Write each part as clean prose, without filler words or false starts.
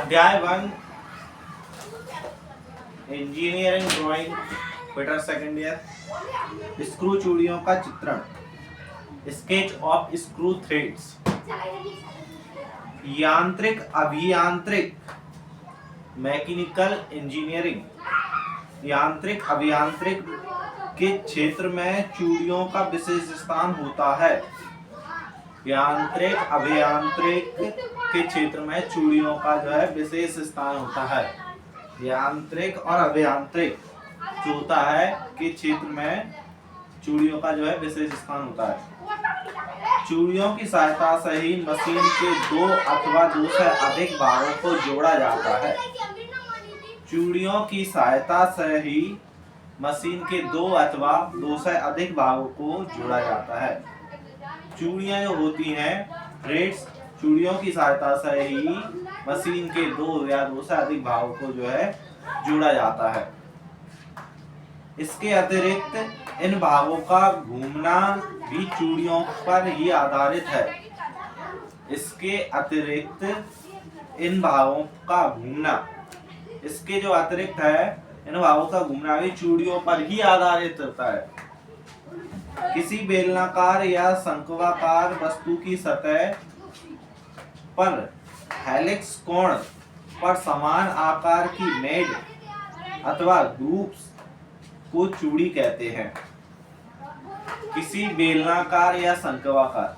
अध्याय 1 engineering drawing better second year. Screw चूड़ियों का चित्रण, स्केच ऑफ स्क्रू थ्रेड्स। यांत्रिक अभियांत्रिक मैकेनिकल इंजीनियरिंग यांत्रिक अभियांत्रिक के क्षेत्र में चूड़ियों का विशेष स्थान होता है। यांत्रिक अभियांत्रिक के क्षेत्र में चूड़ियों का जो है विशेष स्थान होता है। यांत्रिक और अभियांत्रिक जो होता है के क्षेत्र में चूड़ियों का जो है विशेष स्थान होता है। चूड़ियों की सहायता से ही मशीन के दो अथवा दो से अधिक भागों को जोड़ा जाता है। चूड़ियों की सहायता से ही मशीन के दो अथवा दो से अधिक भागों को जोड़ा जाता है। चूड़ियां जो होती हैं थ्रेड्स, चूड़ियों की सहायता से ही मशीन के दो या दो से अधिक भागों को जो है जोड़ा जाता है। इसके अतिरिक्त इन भागों का घूमना भी चूड़ियों पर ही आधारित है। इसके अतिरिक्त इन भागों का घूमना, इसके जो अतिरिक्त है इन भागों का घूमना भी चूड़ियों पर ही आधारित होता है। किसी बेलनाकार या शंक्वाकार वस्तु की सतह पर हेलिक्स कोण पर समान आकार की मेड अथवा ग्रूव्स को चूड़ी कहते हैं। किसी बेलनाकार या शंक्वाकार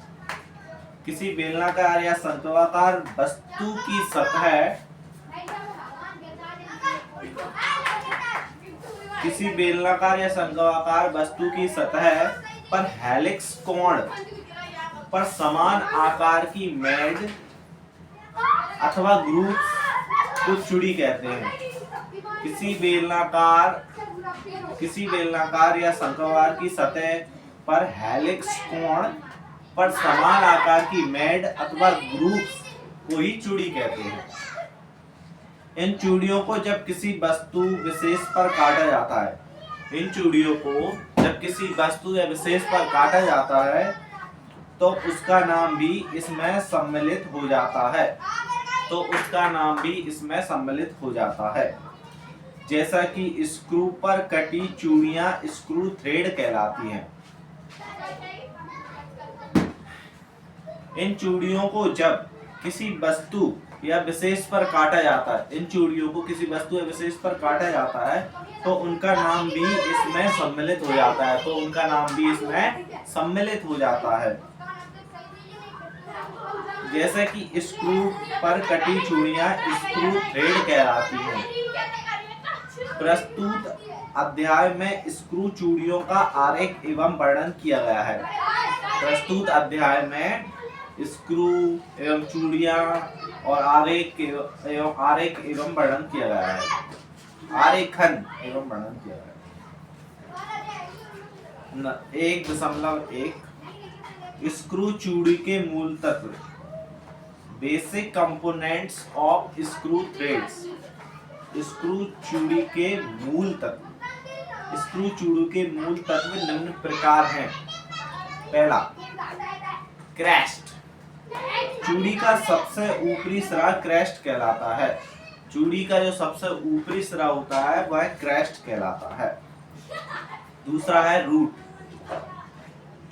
वस्तु की सतह पर हेलिक्स कोण पर समान आकार की मेड अथवा ग्रूव को चूड़ी कहते हैं। किसी बेलनाकार या शंक्वाकार की सतह पर हेलिक्स कोण पर समान आकार की मेड अथवा ग्रूव को ही चूड़ी कहते हैं। इन चूड़ियों को जब किसी वस्तु विशेष पर काटा जाता है, तो उसका नाम भी इसमें सम्मिलित हो जाता है। जैसा कि स्क्रू पर कटी चूड़ियां स्क्रू थ्रेड कहलाती हैं। इन चूड़ियों को जब किसी वस्तु या विशेष पर काटा जाता है, तो उनका नाम भी इसमें सम्मिलित हो जाता है। जैसे कि स्क्रू पर कटी चूड़ियां स्क्रू थ्रेड कहलाती हैं। प्रस्तुत अध्याय में स्क्रू चूड़ियों का आरेख एवं वर्णन किया गया है। प्रस्तुत अध्याय में स्क्रू एवं चूड़ियां और आरेख एवं वर्णन किया गया है। आरेखन एवं वर्णन किया गया है। 1.1 स्क्रू चूड़ी के मूल तत्व, basic components of screw threads. Screw चूड़ी के मूल तत्व निम्न प्रकार हैं। पहला, क्रेस्ट। चूड़ी का सबसे ऊपरी सिरा क्रेस्ट कहलाता है। चूड़ी का जो सबसे ऊपरी सिरा होता है वह क्रेस्ट कहलाता है। दूसरा है रूट।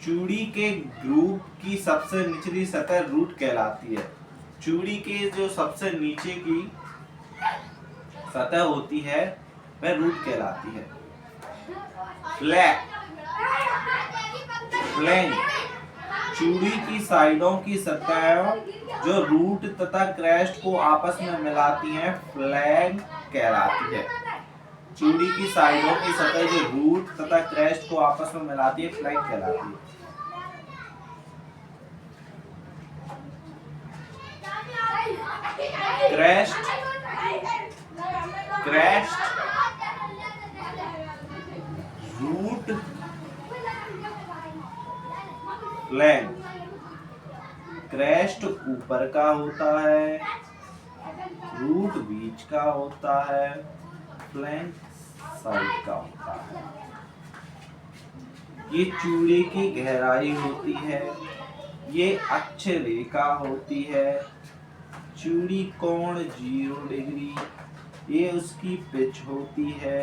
चूड़ी के ग्रूव की सबसे निचली सतह रूट कहलाती है। चूड़ी के जो सबसे नीचे की सतह होती है वह रूट कहलाती है। फ्लैंक। चूड़ी की साइडों की सतह जो रूट तथा क्रेस्ट को आपस में मिलाती हैं फ्लैंक कहलाती है। चूड़ी की साइडों की सतह जो रूट तथा क्रेस्ट को आपस में मिलाती है फ्लैंक कहलाती है। Crest, root, flank. क्रेस्ट ऊपर का होता है, रूट बीच का होता है, फ्लैंक साइड का होता है। ये चूड़ी की गहराई होती है, ये अक्ष रेखा होती है। चूड़ी कोण 0 डिग्री, ये उसकी पिच होती है,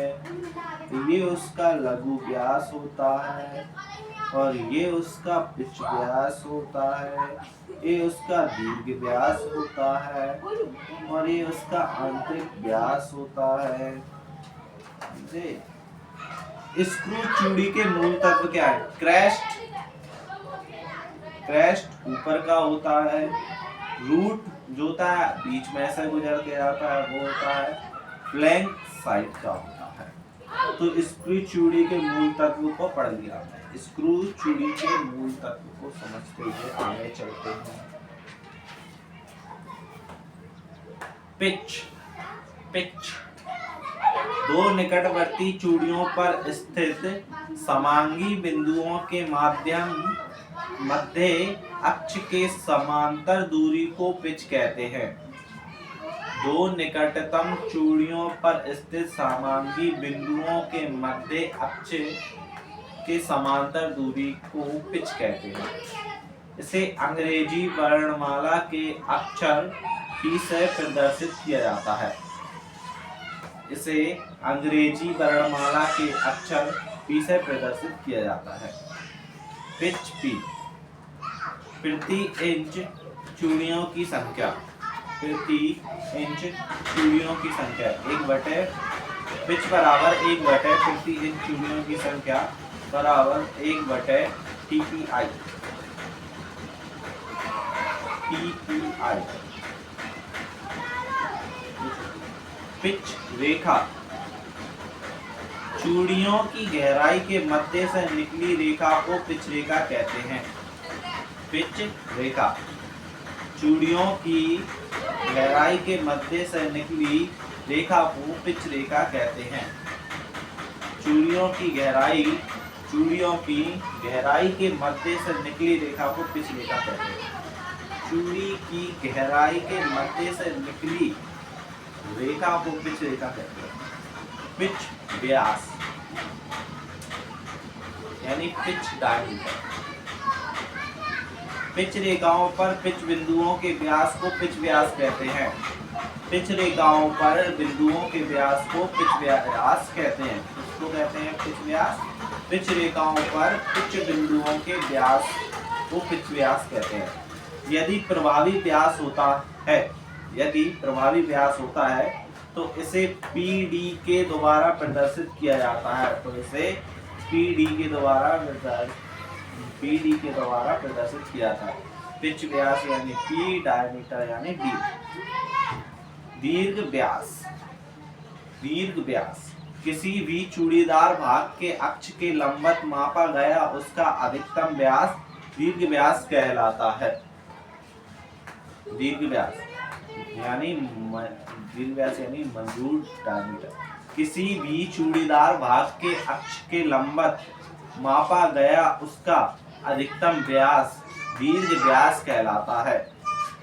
ये उसका लघु व्यास होता है, और ये उसका पिच व्यास होता है, ये उसका दीर्घ व्यास होता है, और ये उसका आंतरिक व्यास होता है। स्क्रू चूड़ी के मूल तत्व क्या है? क्रेस्ट ऊपर का होता है, रूट जो होता है बीच में से गुजर के आता है वो होता है, फ्लैंक साइड का होता है। तो स्क्रू चूड़ी के मूल तत्व को पढ़ लिया हमने। स्क्रू चूड़ी के मूल तत्व को समझते हुए आगे चलते हैं। पिच दो निकटवर्ती चूड़ियों पर स्थित समांगी बिंदुओं के मध्य अक्ष के समांतर दूरी को पिच कहते हैं। दो निकटतम चूड़ियों पर स्थित समांगी बिंदुओं के मध्य अक्ष के समांतर दूरी को पिच कहते हैं। इसे अंग्रेजी वर्णमाला के अक्षर P से प्रदर्शित किया जाता है। इसे अंग्रेजी वर्णमाला के अक्षर P से प्रदर्शित किया जाता है। पिच P प्रति इंच चूड़ियों की संख्या, प्रति इंच चूड़ियों की संख्या 1/, पिच बराबर 1/, प्रति इंच चूड़ियों की संख्या बराबर 1/TPI। पिच रेखा चूड़ियों की गहराई के मध्य से निकली रेखा को पिच रेखा कहते हैं। पिच रेखा चूड़ियों की गहराई के मध्य से निकली रेखा को पिच रेखा कहते हैं। चूड़ियों की गहराई के मध्य से निकली रेखा को पिच रेखा कहते हैं। चूड़ी की गहराई के मध्य से निकली रेखा को पिच रेखा कहते हैं। पिच व्यास यानी पिच डायमीटर। पिच रेखाओं पर पिच बिंदुओं के व्यास को पिच व्यास कहते हैं। पिच रेखाओं पर बिंदुओं के व्यास को पिच व्यास कहते हैं। इसको कहते हैं पिच व्यास। पिच रेखाओं पर पिच बिंदुओं के व्यास को पिच व्यास कहते हैं। यदि प्रभावी व्यास होता है तो इसे PD के द्वारा प्रदर्शित किया जाता है। तो इसे PD के द्वारा प्रदर्शित किया जाता है। पिच व्यास यानी P, डायमीटर यानी D। दीर्घ व्यास किसी भी चूड़ीदार भाग के अक्ष के लंबवत मापा गया उसका अधिकतम व्यास दीर्घ व्यास कहलाता है। दीर्घ व्यास यानी मंजूर डायमीटर। किसी भी चूड़ीदार भाग के अक्ष के लंबवत मापा गया उसका अधिकतम व्यास दीर्घ व्यास कहलाता है।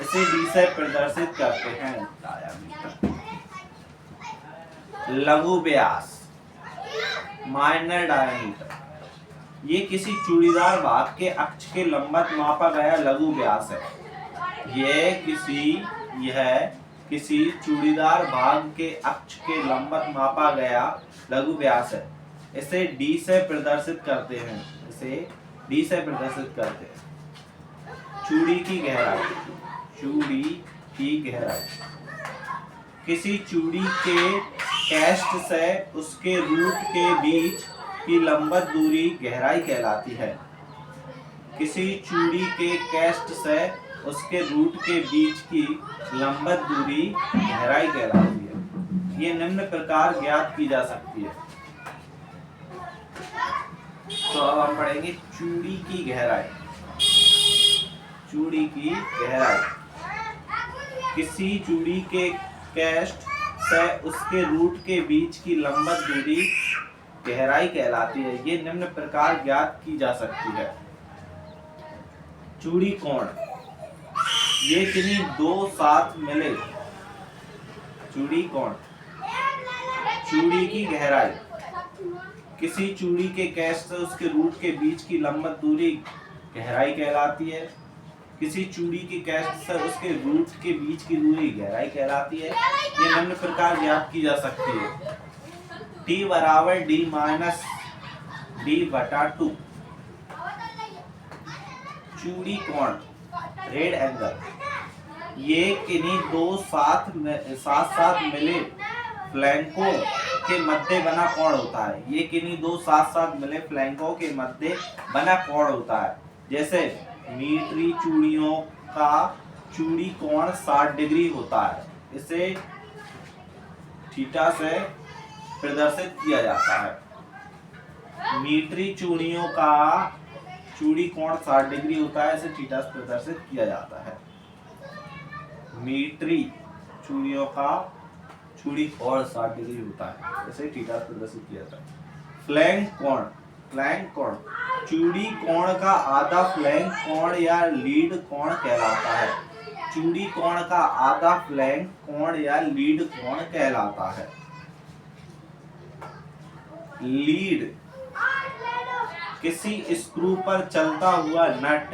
इसे D से प्रदर्शित करते हैं डायमीटर। लघु व्यास माइनर डायमीटर ये किसी चूड़ीदार भाग के अक्ष के लंबवत मापा गया लघु व्यास है। यह किसी चूड़ीदार भाग के अक्ष के लंबवत मापा गया लघु व्यास है। इसे D से प्रदर्शित करते हैं। चूड़ी की गहराई किसी चूड़ी के कैस्ट से उसके रूट के बीच की लंबवत दूरी गहराई कहलाती है। किसी चूड़ी के कैस्ट से उसके रूट के बीच की लंबवत दूरी गहराई कहलाती है। ये निम्न प्रकार ज्ञात की जा सकती है। तो अब हम पढ़ेंगे चूड़ी की गहराई। किसी चूड़ी के कैस्ट से उसके रूट के बीच की लंबवत दूरी गहराई कहलाती है। ये निम्न प्रकार ज्ञात की जा सकती है। चूड़ी कोण ये किन्हीं दो साथ मिले। चूड़ी कोण। चूड़ी की गहराई किसी चूड़ी के कैस्ट से उसके रूट के बीच की लंबवत दूरी गहराई कहलाती है। किसी चूड़ी के केंद्र से उसके रूट के बीच की दूरी गहराई कहलाती है। ये निम्न प्रकार ज्ञात की जा सकती है। T बराबर D माइनस D बटा 2। चूड़ी कोण रेड एंगल, ये किन्हीं दो साथ साथ मिले फ्लैंकों के मध्य बना कोण होता है। ये किन्हीं दो साथ साथ मिले फ्लैंकों के मध्य बना कोण होता है। जैसे मीटरी चूड़ियों का चूड़ी कोण 60 डिग्री होता है। इसे थीटा से प्रदर्शित किया जाता है। मीटरी चूड़ियों का चूड़ी कोण 60 डिग्री होता है। इसे थीटा से प्रदर्शित किया जाता है। मीटरी चूड़ियों का चूड़ी कोण 60 डिग्री होता है। इसे थीटा से प्रदर्शित किया जाता है। फ्लैंक कोण चूड़ी कोण का आधा फ्लैंक कोण या लीड कोण कहलाता है। चूड़ी कोण का आधा फ्लैंक कोण या लीड कोण कहलाता है। लीड किसी स्क्रू पर चलता हुआ नट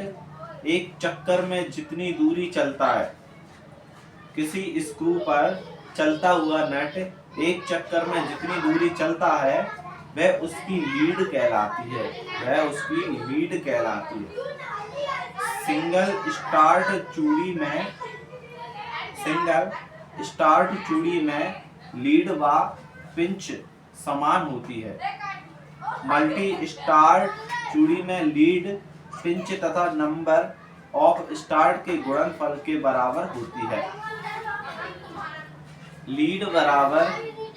एक चक्कर में जितनी दूरी चलता है। किसी स्क्रू पर चलता हुआ नट एक चक्कर में जितनी दूरी चलता है वह उसकी लीड कहलाती है। सिंगल स्टार्ट चूड़ी में लीड व पिंच समान होती है। मल्टी स्टार्ट चूड़ी में लीड, पिंच तथा नंबर ऑफ स्टार्ट के गुणनफल के बराबर होती है। लीड बराबर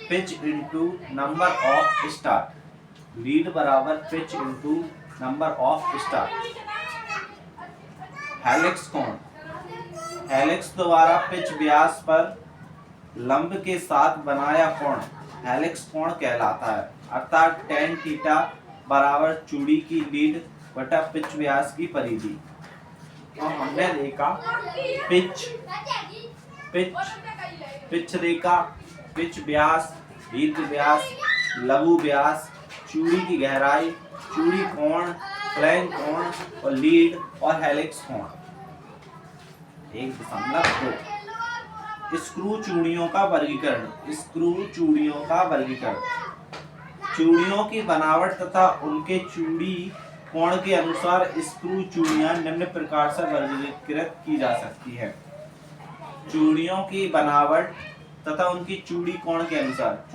pitch into number of start. Helix कोण हेलिक्स द्वारा पिच व्यास पर लंब के साथ बनाया कोण हेलिक्स कोण कहलाता है। अर्थात tan थीटा बराबर चूड़ी की लीड बटा पिच व्यास की परिधि। और हमने देखा पिच रेखा, पिच व्यास, दीर्घ व्यास, लघु व्यास, चूड़ी की गहराई, चूड़ी कोण, फ्लैंक कोण और लीड और हेलिक्स कोण। 1.2 स्क्रू चूड़ियों का वर्गीकरण। चूड़ियों की बनावट तथा उनके चूड़ी कोण के अनुसार स्क्रू चूड़ियां निम्न प्रकार से वर्गीकृत की जा सकती है। चूड़ियों की बनावट तथा उनकी चूड़ी कोण के अनुसार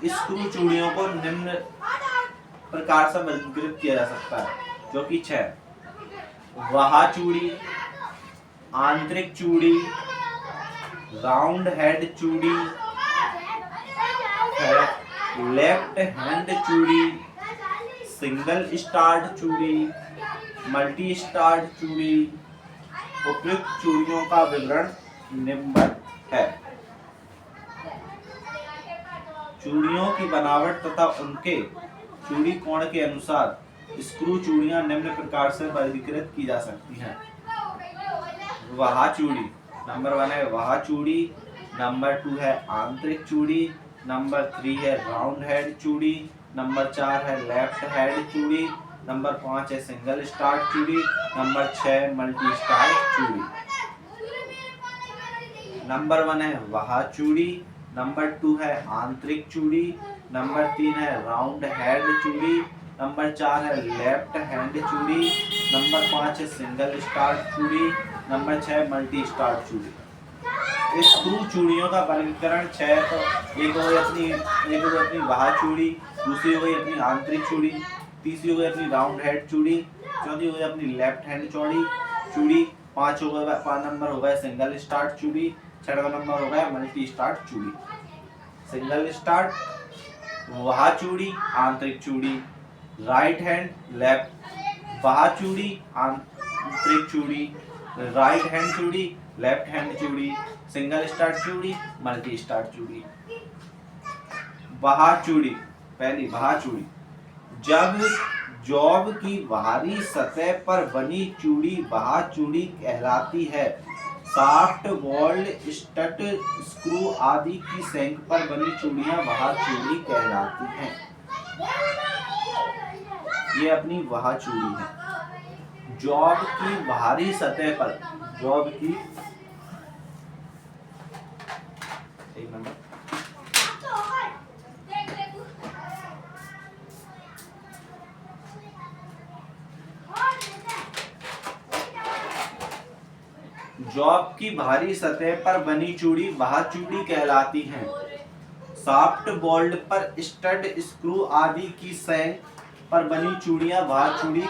स्क्रू चूड़ियों को निम्न प्रकार से वर्गीकृत किया जा सकता है, जो कि 6 वहा चूड़ी, आंतरिक चूड़ी, राउंड हेड चूड़ी, लेफ्ट हैंड चूड़ी, सिंगल स्टार्ट चूड़ी, मल्टी स्टार्ट चूड़ी। उपयुक्त चूड़ियों का विवरण निम्न है। चूड़ियों की बनावट तथा उनके चूड़ी कोण के अनुसार स्क्रू चूड़ियां निम्न प्रकार से वर्गीकृत की जा सकती हैं। वहा चूड़ी, नंबर 1 है वहा चूड़ी, नंबर 2 है आंतरिक चूड़ी, नंबर 3 है राउंड हेड चूड़ी, नंबर 4 है लेफ्ट हेड चूड़ी, नंबर 5 है सिंगल स्टार्ट चूड़ी, नंबर 6 मल्टी स्टार्ट चूड़ी। नंबर 1 है वहा चूड़ी, नंबर 2 है आंतरिक चूड़ी, नंबर 3 है राउंड हेड चूड़ी, नंबर 4 है लेफ्ट हैंड चूड़ी, नंबर 5 है सिंगल स्टार्ट चूड़ी, नंबर 6 मल्टी स्टार्ट चूड़ी। स्क्रू चूड़ियों का वर्गीकरण 6 तो एक हो गई अपनी वहा चूड़ी, दूसरी हो गई अपनी आंतरिक चूड़ी, तीसरी हो गई अपनी राउंड हेड चूड़ी, चौथी हो गई अपनी लेफ्ट हैंड चूड़ी, 5 नंबर हो गया सिंगल स्टार्ट चूड़ी, 6वां नंबर हो गया मल्टी स्टार्ट चूड़ी। सिंगल स्टार्ट वहा चूड़ी, आंतरिक चूड़ी, राइट हैंड लेफ्ट वहा चूड़ी, आंतरिक चूड़ी, राइट हैंड चूड़ी, लेफ्ट हैंड चूड़ी, सिंगल स्टार्ट चूड़ी, मल्टी स्टार्ट चूड़ी। वहा चूड़ी, पहली वहा चूड़ी, जब जॉब की बाहरी सतह पर बनी चूड़ी वहा चूड़ी कहलाती है। शाफ्ट, बोल्ट, स्टड, स्क्रू आदि की सेंक पर बनी चूड़ियां वहा चूड़ी कहलाती हैं। ये अपनी वह चूड़ी है। जॉब की बाहरी सतह पर, जॉब की, एक नंबर, जॉब की बाहरी सतह पर बनी चूड़ी बाह चूड़ी कहलाती है। सॉफ्ट बोल्ड पर स्टड स्क्रू आदि की सैन पर बनी चूड़ियां बाह चूड़ी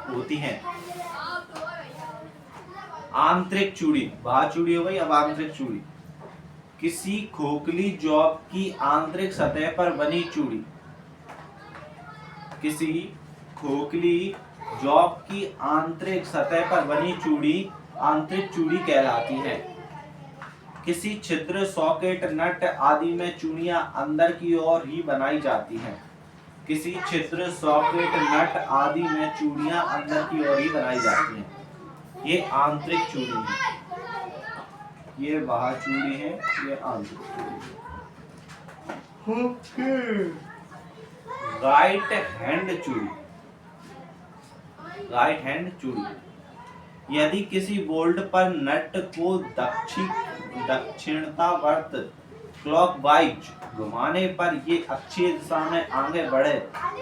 होती हैं। आंतरिक चूड़ी, बाह चूड़ी हो गई, अब आंतरिक चूड़ी। किसी खोखली जॉब की आंतरिक सतह पर बनी चूड़ी, किसी खोखली जॉब की आंतरिक सतह पर बनी चूड़ी आंतरिक चूड़ी कहलाती है। किसी छिद्र, सॉकेट, नट आदि में चूड़ियां अंदर की ओर ही बनाई जाती हैं। किसी छिद्र, सॉकेट, नट आदि में चूड़ियां अंदर की ओर ही बनाई जाती हैं। ये आंतरिक चूड़ी है, ये बाहर चूड़ी है, ये आंतरिक चूड़ी है। राइट हैंड चूड़ी, राइट हैंड चूड़ी। यदि किसी बोल्ट पर नट को दक्षिणतावर्त क्लॉकवाइज घुमाने पर ये अक्षीय दिशा में आगे बढ़े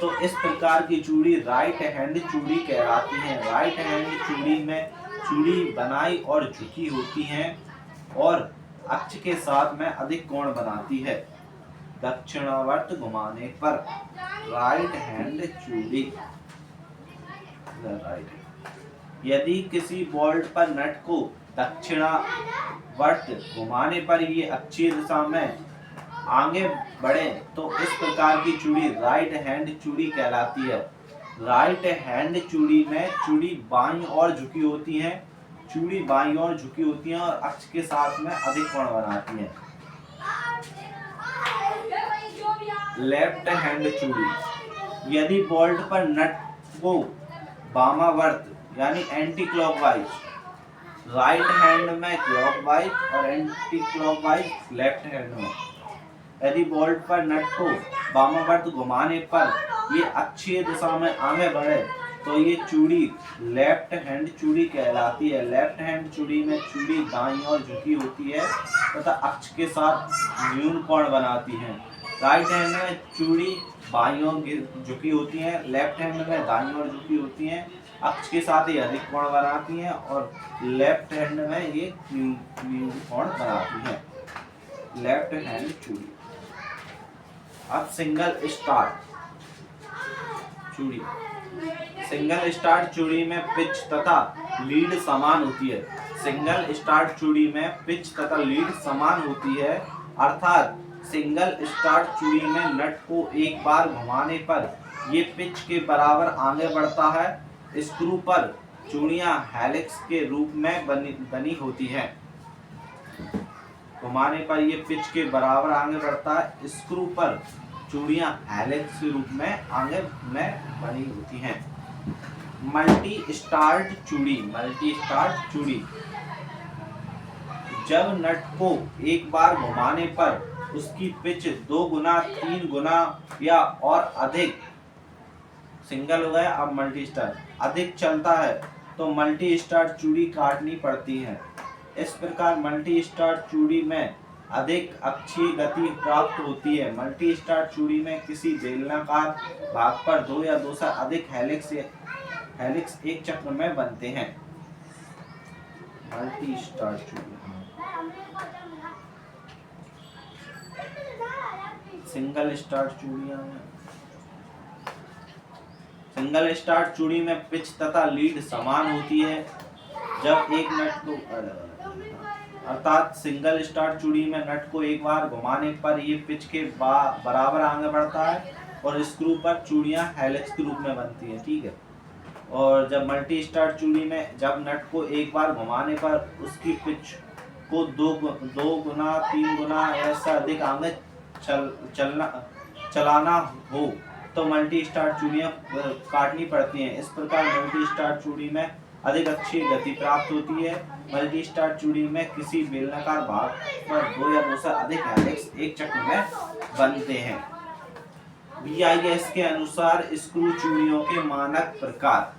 तो इस प्रकार की चूड़ी राइट हैंड चूड़ी कहलाती है। राइट हैंड चूड़ी में चूड़ी बनाई और झुकी होती है और अक्ष के साथ में अधिक कोण बनाती है। दक्षिणावर्त घुमाने पर राइट हैंड चूड़ी, राइट। यदि किसी बोल्ट पर नट को दक्षिणावर्त घुमाने पर ये अक्षीय दिशा में आगे बढ़े तो इस प्रकार की चूड़ी राइट हैंड चूड़ी कहलाती है। राइट हैंड चूड़ी में चूड़ी बाईं ओर झुकी होती है, चूड़ी बाईं ओर झुकी होती है और अक्ष के साथ में अधिक कोण बनाती है। लेफ्ट हैंड चूड़ी। यदि बोल्ट पर नट को वामावर्त यानी एंटी क्लॉकवाइज, राइट हैंड में क्लॉकवाइज और एंटी क्लॉकवाइज लेफ्ट हैंड में, यदि बोल्ट पर नट को वामावर्त घुमाने पर ये अक्षीय दिशा में आगे बढ़े तो ये चूड़ी लेफ्ट हैंड चूड़ी कहलाती है। लेफ्ट हैंड चूड़ी में चूड़ी दाईं ओर झुकी होती है तथा अक्ष के साथ न्यून कोण बनाती है। राइट हैंड में चूड़ी बाईं ओर झुकी होती है, लेफ्ट हैंड में दाईं ओर झुकी होती है, अक्ष के साथ ये अधिक कोण बनाती हैं और लेफ्ट हैंड में ये न्यून कोण बनाती है। लेफ्ट हैंड चूड़ी। अब सिंगल स्टार्ट चूड़ी। सिंगल स्टार्ट चूड़ी में पिच तथा लीड समान होती है। सिंगल स्टार्ट चूड़ी में पिच तथा लीड समान होती है, अर्थात सिंगल स्टार्ट चूड़ी में नट को एक बार घुमाने पर ये पिच के बराबर आगे बढ़ता है। स्क्रू पर चूड़ियां हेलिक्स के रूप में बनी होती हैं। घुमाने पर ये पिच के बराबर आगे बढ़ता है। स्क्रू पर चूड़ियां हेलिक्स के रूप में आगे में बनी होती हैं। मल्टी स्टार्ट चूड़ी। मल्टी स्टार्ट चूड़ी जब नट को एक बार घुमाने पर उसकी पिच 2 गुना 3 गुना या और अधिक, सिंगल हो गया अब मल्टी स्टार, अधिक चलता है तो मल्टी स्टार चूड़ी काटनी पड़ती है। इस प्रकार मल्टी स्टार चूड़ी में अधिक अक्षीय गति प्राप्त होती है। मल्टी स्टार चूड़ी में किसी बेलनाकार भाग पर 2 या 2 से अधिक हेलिक्स एक चक्र में बनते हैं। मल्टी स्टार चूड़ी। सिंगल स्टार चूड़ियां में, सिंगल स्टार चूड़ी में पिच तथा लीड समान होती है। जब एक नट को अर्थात सिंगल स्टार चूड़ी में नट को एक बार घुमाने पर ये पिच के बराबर आगे बढ़ता है और स्क्रू पर चूड़ियां हेलिक्स के रूप में बनती है। ठीक है। और जब मल्टी स्टार चूड़ी में जब नट को एक बार घुमाने पर उसकी पिच को 2 गुना 3 गुना ऐसा अधिक आगे चलाना हो तो मल्टी स्टार चूड़ियां काटनी पड़ती हैं। इस प्रकार मल्टी स्टार चूड़ी में अधिक अच्छी गति प्राप्त होती है। मल्टी स्टार चूड़ी में किसी बेलनाकार भाग पर 2 या 2 से अधिक हेलिक्स एक चक्र में बनते हैं। BIS के अनुसार स्क्रू चूड़ियों के मानक प्रकार।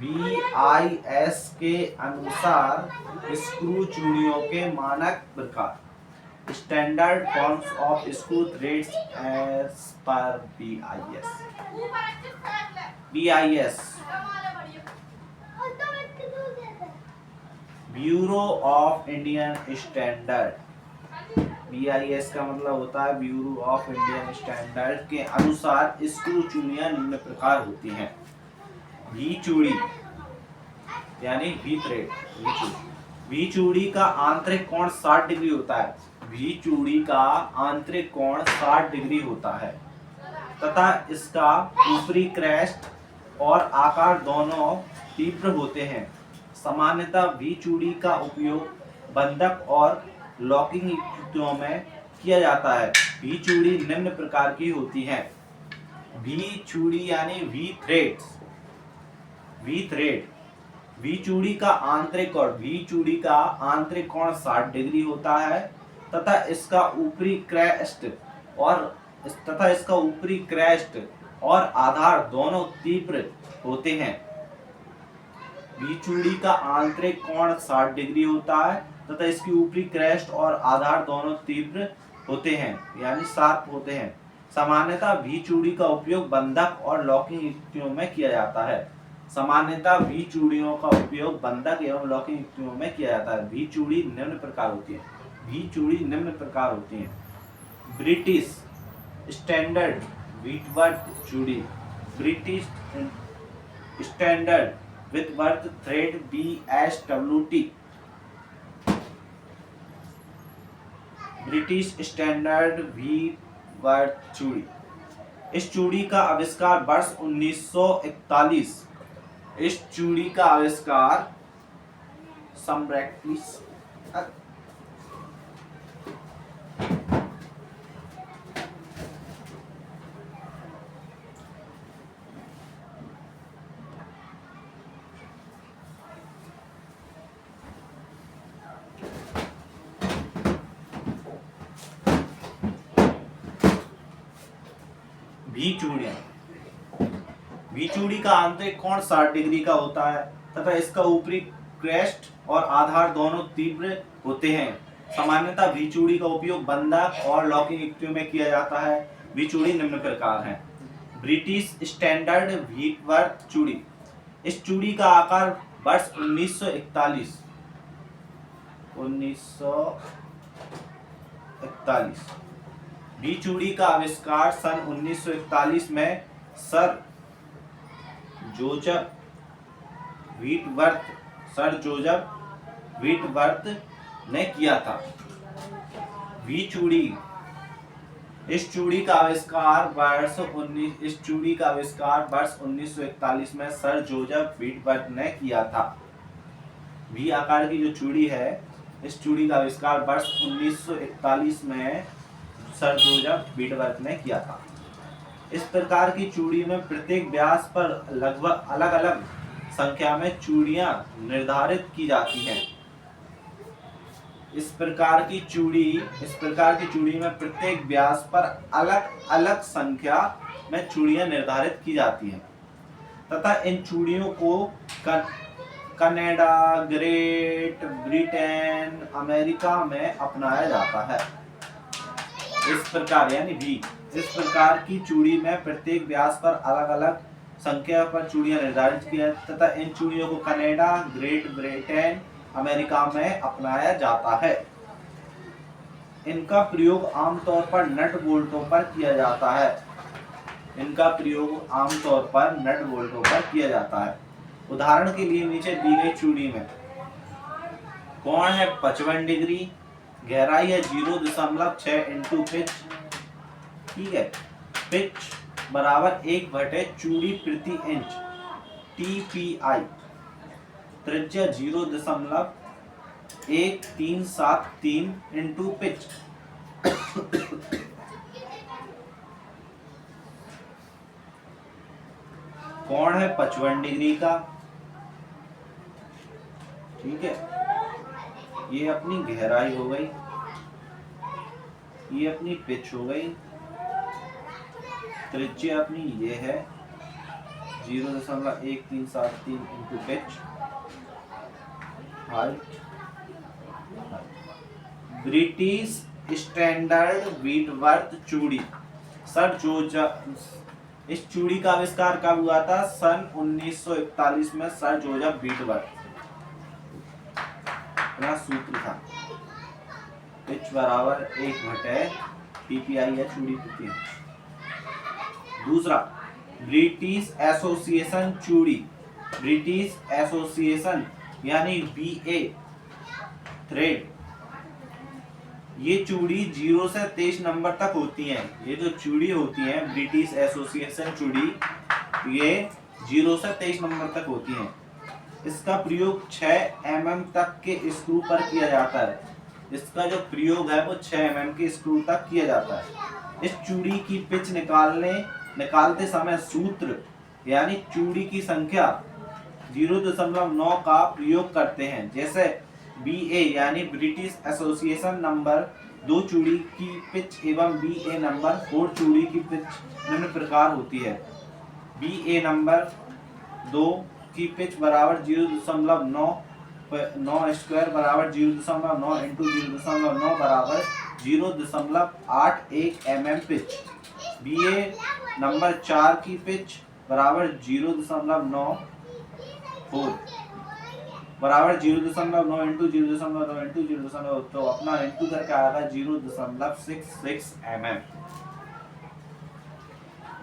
BIS के अनुसार स्क्रू चूड़ियों के मानक प्रकार। Standard forms of screw threads as per BIS। BIS bureau of Indian standard. BIS का मतलब होता है ब्यूरो ऑफ इंडियन स्टैंडर्ड के अनुसार स्क्रू चूड़ियां निम्न प्रकार होती हैं। वी चूड़ी यानी वी थ्रेड। वी चूड़ी का आंतरिक कोण 60 डिग्री होता है। वी चूड़ी का आंतरिक कोण 60 डिग्री होता है तथा इसका ऊपरी क्रेस्ट और आकार दोनों तीव्र होते हैं। सामान्यतः वी चूड़ी का उपयोग बंधक और लॉकिंग युक्तियों में किया जाता है। वी चूड़ी निम्न प्रकार की होती है। वी चूड़ी यानी वी थ्रेड। वी चूड़ी का आंतरिक और वी चूड़ी का आंतरिक कोण 60 डिग्री होता है तथा इसका ऊपरी क्रेस्ट और आधार दोनों तीव्र होते हैं। वी चूड़ी का आंतरिक कोण 60 डिग्री होता है तथा इसकी ऊपरी क्रेस्ट और आधार दोनों तीव्र होते हैं यानी शार्प होते हैं। सामान्यतः वी चूड़ी का उपयोग बंधक और लॉकिंग युक्तियों में किया जाता है। सामान्यतः वी चूड़ियों का उपयोग बंधक एवं लॉकिंग युक्तियों में किया जाता है। वी चूड़ी निम्न प्रकार होती है। वी चूड़ी निम्न प्रकार होती है। ब्रिटिश स्टैंडर्ड व्हिटवर्थ चूड़ी। British standard Whitworth thread BSWT। British standard Whitworth चूड़ी। इस चूड़ी का आविष्कार वर्ष 1941। इस चूड़ी का आविष्कार वी चूड़ी का आंतरिक कोण 60 डिग्री का होता है तथा इसका ऊपरी क्रेस्ट और आधार दोनों तीव्र होते हैं। सामान्यतः वी चूड़ी का उपयोग बंधक और लॉकिंग युक्तियों में किया जाता है। वी चूड़ी निम्न प्रकार है। ब्रिटिश स्टैंडर्ड व्हिटवर्थ चूड़ी। इस चूड़ी का आकार वर्ष 1941। वी चूड़ी का आविष्कार सन 1941 में सर जोसेफ व्हिटवर्थ ने किया था। इस चूड़ी का आविष्कार वर्ष 1941 में सर जोसेफ व्हिटवर्थ ने किया था। वी आकार की जो चूड़ी है, इस चूड़ी का आविष्कार वर्ष 1941 में सर जोसेफ व्हिटवर्थ ने किया था। इस प्रकार की चूड़ी में प्रत्येक व्यास पर लगभग अलग अलग संख्या में चूड़ियां निर्धारित की जाती हैं। इस प्रकार की चूड़ी में प्रत्येक व्यास पर अलग अलग संख्या में चूड़ियां निर्धारित की जाती हैं तथा इन चूड़ियों को कनाडा, ग्रेट ब्रिटेन, अमेरिका में अपनाया जाता है। इस प्रकार की चूड़ी में प्रत्येक व्यास पर अलग अलग संख्या पर चूड़ियां निर्धारित की है तथा इन चूड़ियों को कनाडा, ग्रेट ब्रिटेन, अमेरिका में अपनाया जाता है। इनका प्रयोग आमतौर पर नट बोल्टों पर किया जाता है। उदाहरण के लिए नीचे दी गई चूड़ी में कोण है 55 डिग्री, गहराई है 0.6 इंटू पिच। ठीक है, पिच बराबर 1/, चूड़ी प्रति इंच TPI, त्रिज्या 0.1373 इंटू पिच। कोण है 55 डिग्री का। ठीक है, ये अपनी गहराई हो गई, ये अपनी पिच हो गई, त्रिज्या अपनी ये है 0.1373 into pitch, height, British standard Whitworth चूड़ी। सर इस चूड़ी का आविष्कार कब हुआ था? सन 1941 में सर जोसेफ व्हीटवर्थ। अपना सूत्र था पिच बराबर 1/PPI है चूड़ी की। दूसरा, ब्रिटिश एसोसिएशन चूड़ी, ब्रिटिश एसोसिएशन यानी BA थ्रेड, ये चूड़ी 0 से 23 नंबर तक होती हैं। ये जो चूड़ी होती है ब्रिटिश एसोसिएशन चूड़ी, ये 0 से 23 नंबर तक होती हैं। इसका प्रयोग 6 mm तक के स्क्रू पर किया जाता है। इसका जो प्रयोग है वो 6 mm के स्क्रू तक किया जाता है। इस चूड़ी की पिच निकालते समय सूत्र यानी चूड़ी की संख्या 0.9 का प्रयोग करते हैं। जैसे BA यानी ब्रिटिश एसोसिएशन नंबर 2 चूड़ी की पिच एवं BA नंबर 4 चूड़ी की पिच निम्न प्रकार होती है। BA नंबर 2 की पिच बराबर 0.9 स्क्वायर बराबर 0.9 इंटू 0.9 बराबर 0.81 mm पिच। BA नंबर 4 की पिच बराबर 0.9 बराबर 0.9 इंटू 0.9 इंटू 0.9, तो अपना इंटू करके आएगा 0.66 mm।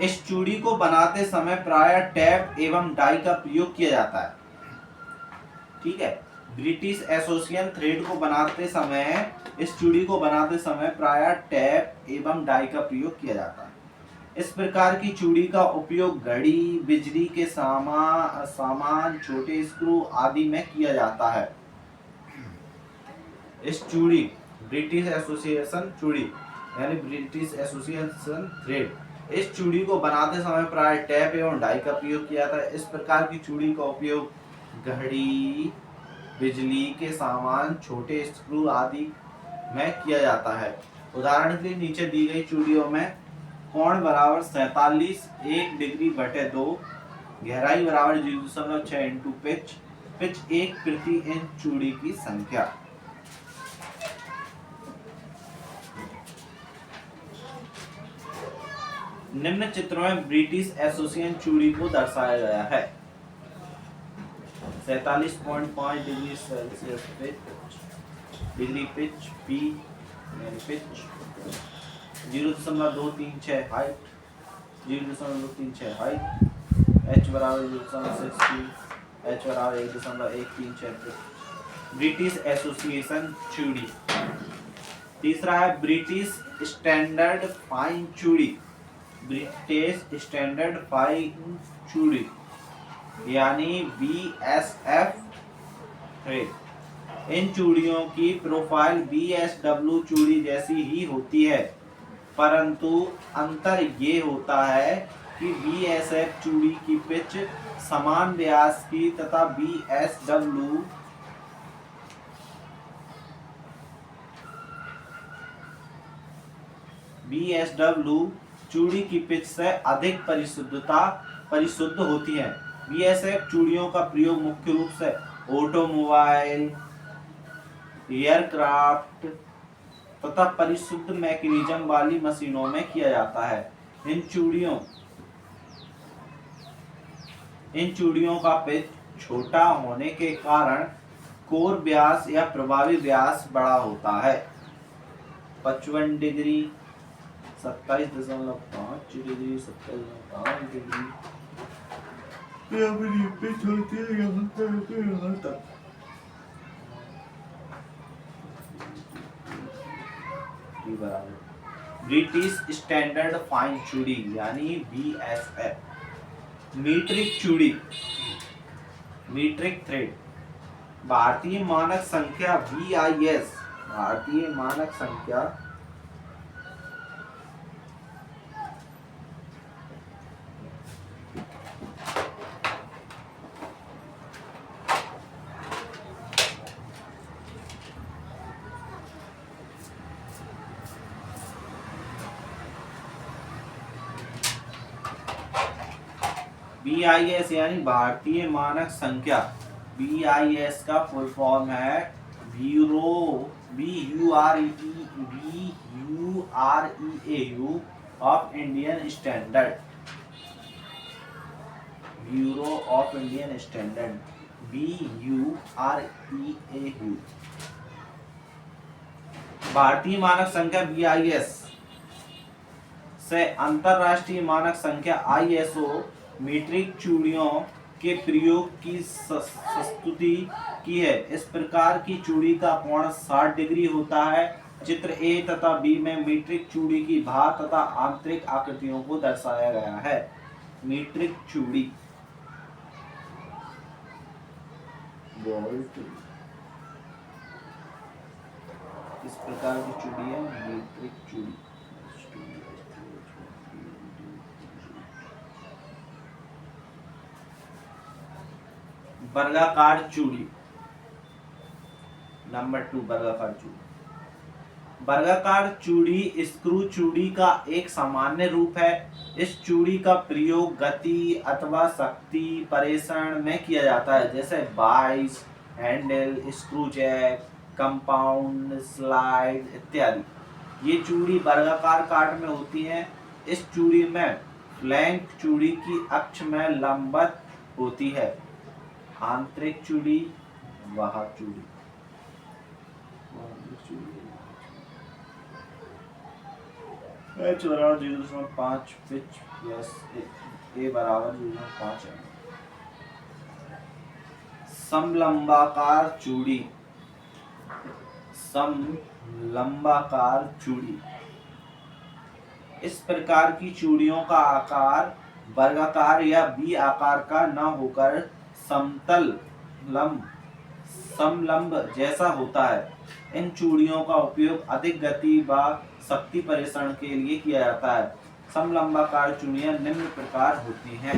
इस चूड़ी को बनाते समय प्रायः टैप एवं डाई का प्रयोग किया जाता है। ठीक है, ब्रिटिश एसोसिएशन थ्रेड को बनाते समय, इस चूड़ी को बनाते समय प्रायः टैप एवं डाई का प्रयोग किया जाता है। इस प्रकार की चूड़ी का उपयोग घड़ी, बिजली के सामान, छोटे स्क्रू आदि में किया जाता है। इस चूड़ी ब्रिटिश एसोसिएशन चूड़ी यानी ब्रिटिश एसोसिएशन थ्रेड, इस चूड़ी को बनाते समय प्राय टैप एवं डाई का प्रयोग किया जाता है। इस प्रकार की चूड़ी का उपयोग घड़ी, बिजली के सामान, छोटे स्क्रू आदि में किया जाता है। उदाहरण के लिए नीचे दी गई चूड़ियों में कोण बराबर 47 1 डिग्री बटे 2, गहराई बराबर 0.6 इंटू पिच 1 प्रति इंच चूड़ी की संख्या। निम्न चित्रों में ब्रिटिश एसोसिएशन चूड़ी को दर्शाया गया है। 47.5 degree Celsius degree pitch, P pitch, 0.236 height, 0.236 height, H बराबर 0.60, H बराबर 1.136। ब्रिटिश एसोसिएशन चूड़ी। तीसरा है ब्रिटिश स्टैंडर्ड फाइन चूड़ी, ब्रिटिश स्टैंडर्ड फाइन चूड़ी यानी BSF थ्रेड। इन चूड़ियों की प्रोफाइल BSW चूड़ी जैसी ही होती है, परंतु अंतर ये होता है कि BSF चूड़ी की पिच समान व्यास की तथा BSW चूड़ी की पिच से अधिक परिशुद्ध होती है। BSF चूड़ियों का प्रयोग मुख्य रूप से ऑटोमोबाइल, एयरक्राफ्ट तथा परिशुद्ध मैकेनिज्म वाली मशीनों में किया जाता है। इन चूड़ियों का पिच छोटा होने के कारण कोर व्यास या प्रभावी व्यास बड़ा होता है। 55 डिग्री, 27.5 डिग्री, 27.5 डिग्री पिच होती है यहाँ तक। ब्रिटिश स्टैंडर्ड फाइन चूड़ी यानी BSF। मीट्रिक चूड़ी, मीट्रिक थ्रेड, भारतीय मानक संख्या BIS, भारतीय मानक संख्या BIS यानी भारतीय मानक संख्या। BIS का फुल फॉर्म है BUREAU of Indian standard. Bureau of Indian standard BUREAU। भारतीय मानक संख्या BIS से अंतरराष्ट्रीय मानक संख्या ISO मीट्रिक चूड़ियों के प्रयोग की स्तुति की है। इस प्रकार की चूड़ी का कोण 60 डिग्री होता है। चित्र A तथा B में मीट्रिक चूड़ी की भार तथा आंतरिक आकृतियों को दर्शाया गया है। मीट्रिक चूड़ी इस प्रकार की चूड़ी है मीट्रिक चूड़ी। वर्गाकार चूड़ी। नंबर 2 वर्गाकार चूड़ी। वर्गाकार चूड़ी स्क्रू चूड़ी का एक सामान्य रूप है। इस चूड़ी का प्रयोग गति अथवा शक्ति प्रेषण में किया जाता है, जैसे vice, handle, screw jack, compound, slide इत्यादि। ये चूड़ी वर्गाकार काट में होती है। इस चूड़ी में फ्लैंक चूड़ी की अक्ष में लंबवत होती है। आंतरिक चूड़ी, बाह्य चूड़ी। 0.5 पिच प्लस A बराबर 0.5 है। समलंबाकार चूड़ी। समलंबाकार चूड़ी इस प्रकार की चूड़ियों का आकार वर्गाकार या बी आकार का न होकर समलंब जैसा होता है। इन चूड़ियों का उपयोग अधिक गति व शक्ति प्रेषण के लिए किया जाता है। समलंबाकार चूड़ियां निम्न प्रकार होती हैं।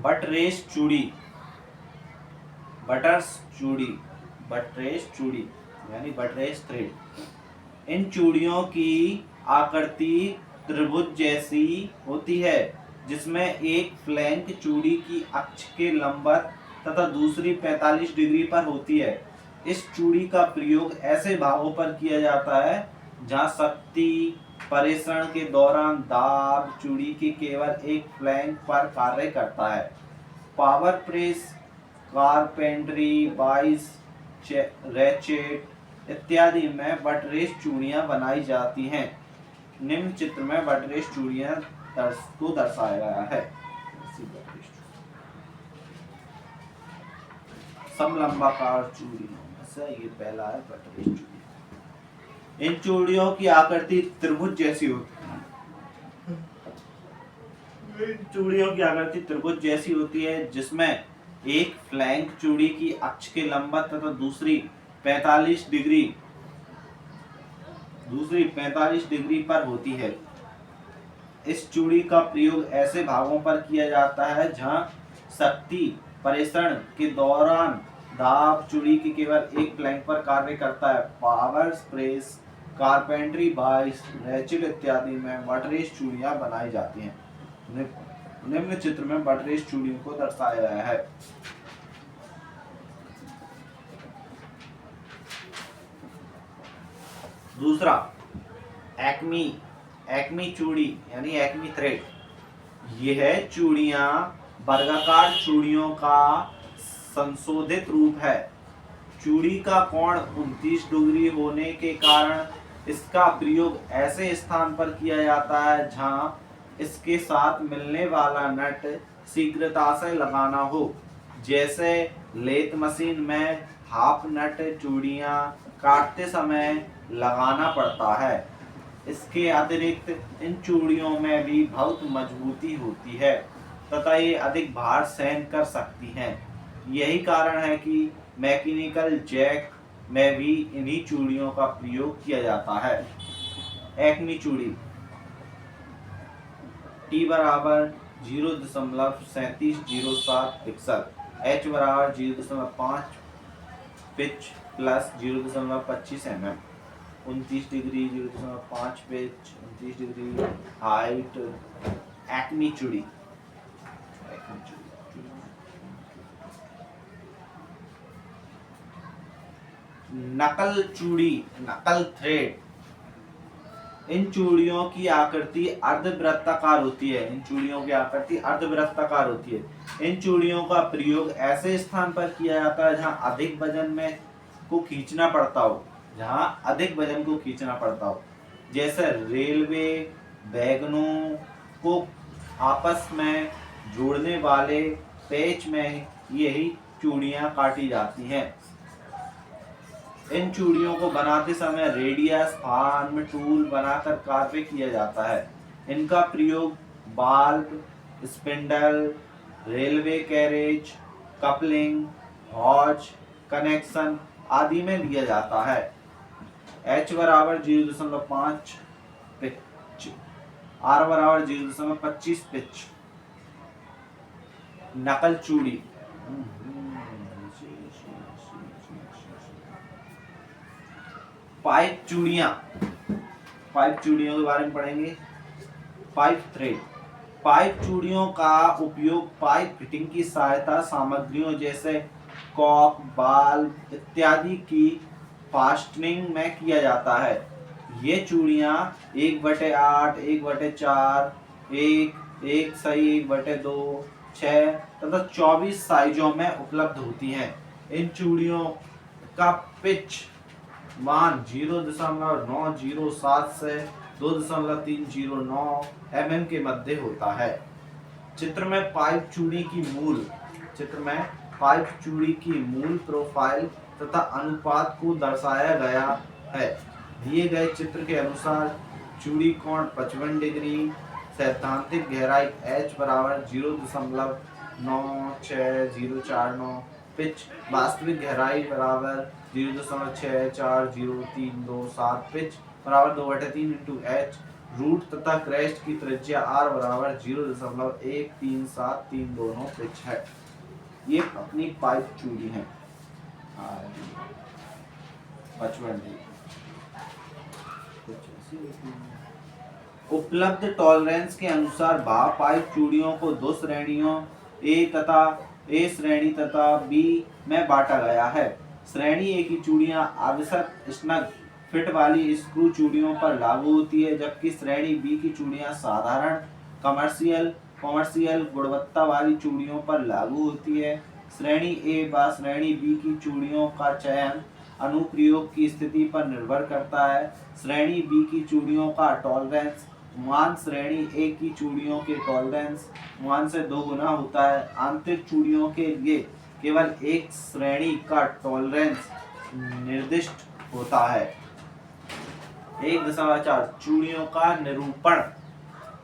बटरेस चूड़ी, बटरेस चूड़ी यानी बटरेस थ्रेड। इन चूड़ियों की आकृति त्रिभुज जैसी होती है, जिसमें एक फ्लैंक चूड़ी की अक्ष के लंबवत तथा दूसरी 45 डिग्री पर होती है। इस चूड़ी का प्रयोग ऐसे भागों पर किया जाता है जहां शक्ति प्रेषण के दौरान दाब चूड़ी के केवल एक फ्लैंक पर कार्य करता है। पावर प्रेस, कारपेंटरी, बाइस, रैचेट इत्यादि में बटरेस चूड़ियां बनाई जाती हैं। निम्न चित्र में बटरेस चूड़ियां को दर्शाया गया है। समलंबाकार चूड़ियों में से ये पहला है बटरेस चूड़ी। इन चूड़ियों की आकृति त्रिभुज जैसी होती है। जिसमें एक फ्लैंक चूड़ी की अक्ष के लंबवत तथा दूसरी 45 डिग्री पर होती है। इस चूड़ी का प्रयोग ऐसे भागों पर किया जाता है जहां शक्ति प्रेषण के दौरान दाब चूड़ी के केवल एक फ्लैंक पर कार्य करता है। पावर प्रेस, कारपेंटरी, बाइस, रैचेट इत्यादि में बटरेस चूड़ियां बनाई जाती हैं। निम्न चित्र में बटरेस चूड़ियों को दर्शाया गया है। दूसरा एक्मी चूड़ी यानी एक्मी थ्रेड। यह चूड़ियां वर्गाकार चूड़ियों का संशोधित रूप है। चूड़ी का कोण 29 डिग्री होने के कारण इसका प्रयोग ऐसे स्थान पर किया जाता है जहां इसके साथ मिलने वाला नट शीघ्रता से लगाना हो, जैसे लेथ मशीन में हाफ नट चूड़ियां काटते समय लगाना पड़ता है। इसके अतिरिक्त इन चूड़ियों में भी बहुत मजबूती होती है तथा ये अधिक भार सहन कर सकती हैं। यही कारण है कि मैकेनिकल जैक में भी इन्हीं चूड़ियों का प्रयोग किया जाता है। एक्मी चूड़ी T बराबर 0.3707 पिक्सल। h बराबर 0.5 pitch plus 0.25 mm। 29 degree 0.5 pitch 29 degree height. Acne चूड़ी, नकल चूड़ी, नकल थ्रेड। इन चूड़ियों की आकृति अर्धवृत्ताकार होती है। इन चूड़ियों की आकृति अर्धवृत्ताकार होती है। इन चूड़ियों का प्रयोग ऐसे स्थान पर किया जाता है जहां अधिक वजन में को खींचना पड़ता हो, जहां अधिक वजन को खींचना पड़ता हो, जैसे रेलवे वैगनों को आपस में जोड़ने वाले पेच में यही चूड़ियां काटी जाती हैं। इन चूड़ियों को बनाते समय रेडियस फार्म टूल बनाकर कार्य किया जाता है। इनका प्रयोग bulb, spindle, railway carriage, coupling, hose, connection आदि में लिया जाता है। h बराबर 0.5 पिच, r बराबर 0.25 पिच। नकल चूड़ी, पाइप चूड़ियां, पाइप चूड़ियों के बारे में पढ़ेंगे। पाइप थ्रेड, पाइप चूड़ियों का उपयोग पाइप फिटिंग की सहायता सामग्रियों जैसे कॉक, बाल्ब इत्यादि की फास्टनिंग में किया जाता है। ये चूड़ियां 1/8, 1/4, 1 सही 1/2, 6 तथा 24 साइजों में उपलब्ध होती हैं। इन चूड़ियों का पिच मान 0.907 से 2.309 mm के मध्य होता है। चित्र में पाइप चूड़ी की मूल प्रोफाइल तथा अनुपात को दर्शाया गया है। दिए गए चित्र के अनुसार चूड़ी कोण 55 डिग्री, सैद्धांतिक गहराई h बराबर 0.96049, पिच वास्तविक गहराई बराबर 0.640327, पिच बराबर 2/3 h, रूट तथा क्रेस्ट की त्रिज्या r बराबर 0.13732 पिच है। ये अपनी पाइप चूड़ी है। 55 उपलब्ध टॉलरेंस के अनुसार भाव पाइप चूड़ियों को दो श्रेणियों ए श्रेणी तथा बी में बांटा गया है। श्रेणी ए की चूड़ियां आवश्यक स्नग फिट वाली स्क्रू चूड़ियों पर लागू होती है, जबकि श्रेणी बी की चूड़ियां साधारण कमर्शियल गुणवत्ता वाली चूड़ियों पर लागू होती है। श्रेणी ए व श्रेणी बी की चूड़ियों का चयन अनुप्रयोग की स्थिति पर निर्भर करता है। श्रेणी बी की चूड़ियों का टॉलरेंस मान श्रेणी ए की चूड़ियों के टॉलरेंस मान से 2 गुना होता है। आंतरिक चूड़ियों के लिए केवल एक श्रेणी का टॉलरेंस निर्दिष्ट होता है। 1.4 चूड़ियों का निरूपण,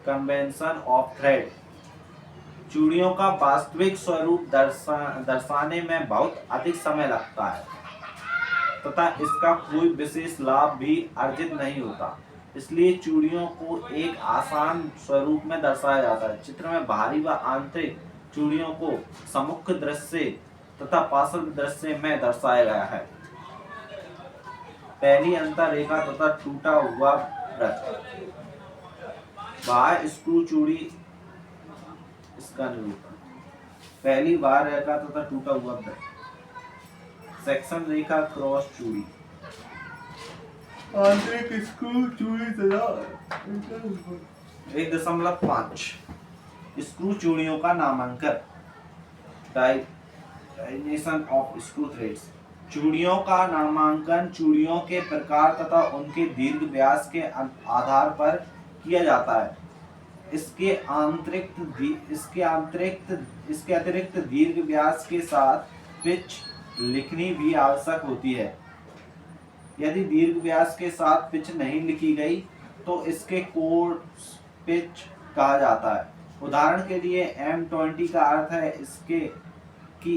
कन्वेंशन ऑफ थ्रेड। चूड़ियों का वास्तविक स्वरूप दर्शाने में बहुत अधिक समय लगता है तथा इसका कोई विशेष लाभ भी अर्जित नहीं होता, इसलिए चूड़ियों को एक आसान स्वरूप में दर्शाया जाता है। चित्र में बाहरी व आंतरिक चूड़ियों को सम्मुख दृश्य तथा पार्श्व दृश्य में दर्शाया गया है। पहली अंतर रेखा तथा टूटा हुआ वृत्त। बाह्य स्क्रू चूड़ी, इसका निरूपण। पहली बाह्य रेखा तथा टूटा हुआ वृत्त। सेक्शन रेखा क्रॉस चूड़ी। आंतरिक स्क्रू चूड़ी तथा 1.5 स्क्रू चूड़ियों का नामांकन, डायमेंशन ऑफ स्क्रू थ्रेड्स। चूड़ियों का नामांकन चूड़ियों के प्रकार तथा उनके दीर्घ व्यास के आधार पर किया जाता है। इसके अतिरिक्त दीर्घ व्यास के साथ पिच लिखनी भी आवश्यक होती है। यदि दीर्घ व्यास के साथ पिच नहीं लिखी गई तो इसके कोर्स पिच कहा जाता है। उदाहरण के लिए M20 का अर्थ है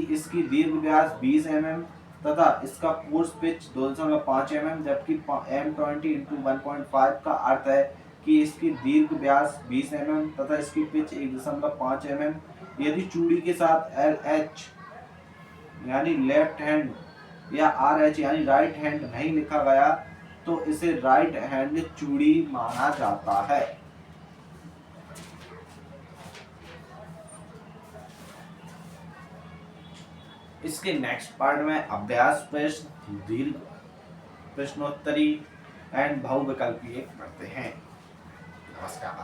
इसकी दीर्घ व्यास 20 mm तथा इसका कोर्स पिच 2.5 mm, जबकि M20 × 1.5 का अर्थ है कि इसकी दीर्घ व्यास 20 mm तथा इसकी पिच 1.5 mm। यदि चूड़ी के साथ LH यानी लेफ्ट हैंड या RH यानी राइट हैंड नहीं लिखा गया तो इसे राइट हैंड चूड़ी माना जाता है। इसके नेक्स्ट पार्ट में अभ्यास प्रश्न, दीर्घ प्रश्नोत्तरी एंड बहुविकल्पीय पढ़ते हैं। नमस्कार।